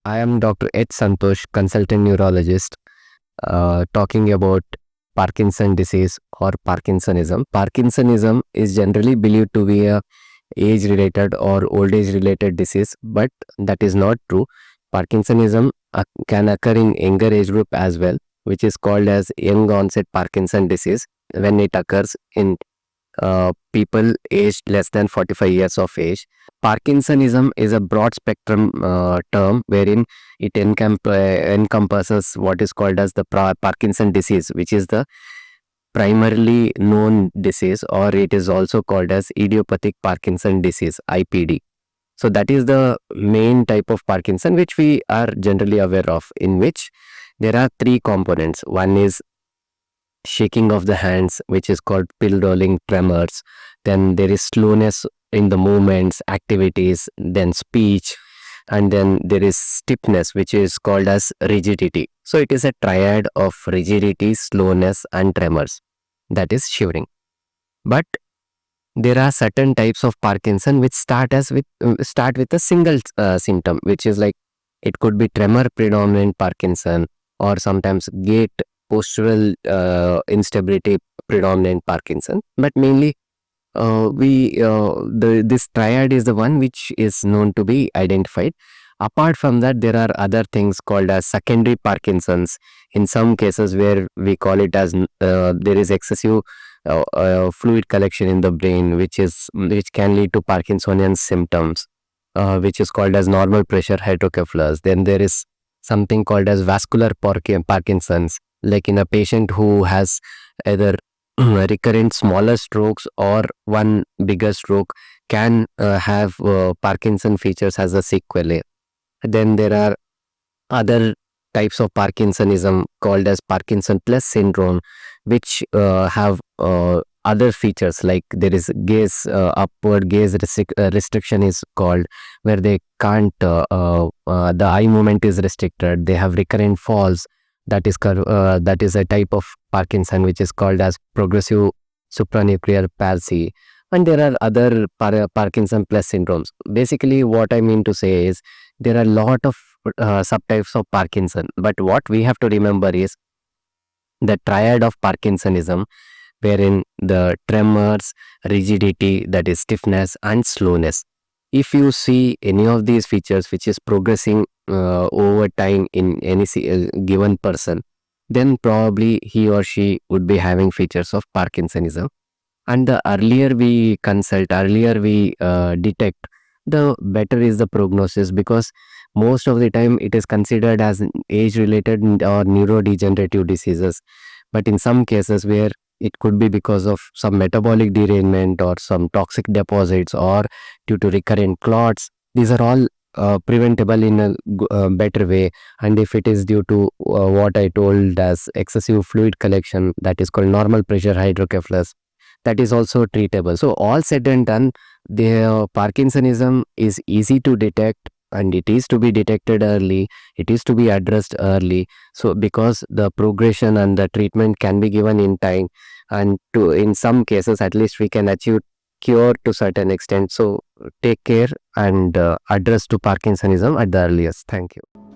I am Dr. H. Santosh, consultant neurologist, talking about Parkinson disease or Parkinsonism. Parkinsonism is generally believed to be a age-related or old age-related disease, but that is not true. Parkinsonism can occur in younger age group as well, which is called as young onset Parkinson disease when it occurs in people aged less than 45 years of age. Parkinsonism is a broad spectrum term wherein it encompasses what is called as the Parkinson disease, which is the primarily known disease, or it is also called as idiopathic Parkinson disease, IPD. So that is the main type of Parkinson which we are generally aware of, in which there are three components. One is shaking of the hands, which is called pill rolling tremors. Then there is slowness in the movements, activities, then speech, and then there is stiffness, which is called as rigidity. So it is a triad of rigidity, slowness, and tremors, that is shivering. But there are certain types of Parkinson which start with a single symptom, which is like it could be tremor predominant Parkinson, or sometimes gait postural instability predominant Parkinson. But mainly this triad is the one which is known to be identified. Apart from that, there are other things called as secondary Parkinsons. In some cases where we call it as there is excessive fluid collection in the brain, which can lead to Parkinsonian symptoms, which is called as normal pressure hydrocephalus. Then there is something called as vascular Parkinsons, like in a patient who has either recurrent smaller strokes or one bigger stroke can have Parkinson features as a sequelae. Then there are other types of Parkinsonism called as Parkinson plus syndrome, which have other features, like there is gaze, upward gaze restriction is called, where they can't the eye movement is restricted. They have recurrent falls. That is a type of Parkinson which is called as progressive supranuclear palsy. And there are other Parkinson plus syndromes. Basically, what I mean to say is there are a lot of subtypes of Parkinson, but what we have to remember is the triad of Parkinsonism, wherein the tremors, rigidity, that is stiffness, and slowness. If you see any of these features which is progressing over time in any given person, then probably he or she would be having features of Parkinsonism. And the earlier we consult, earlier we detect, the better is the prognosis, because most of the time it is considered as age related or neurodegenerative diseases. But in some cases where it could be because of some metabolic derailment or some toxic deposits or due to recurrent clots, these are all preventable in a better way. And if it is due to what I told as excessive fluid collection, that is called normal pressure hydrocephalus, that is also treatable. So all said and done, the Parkinsonism is easy to detect, and it is to be detected early, it is to be addressed early. So because the progression and the treatment can be given in time, and to in some cases at least we can achieve cure to certain extent. So take care and address to Parkinsonism at the earliest. Thank you.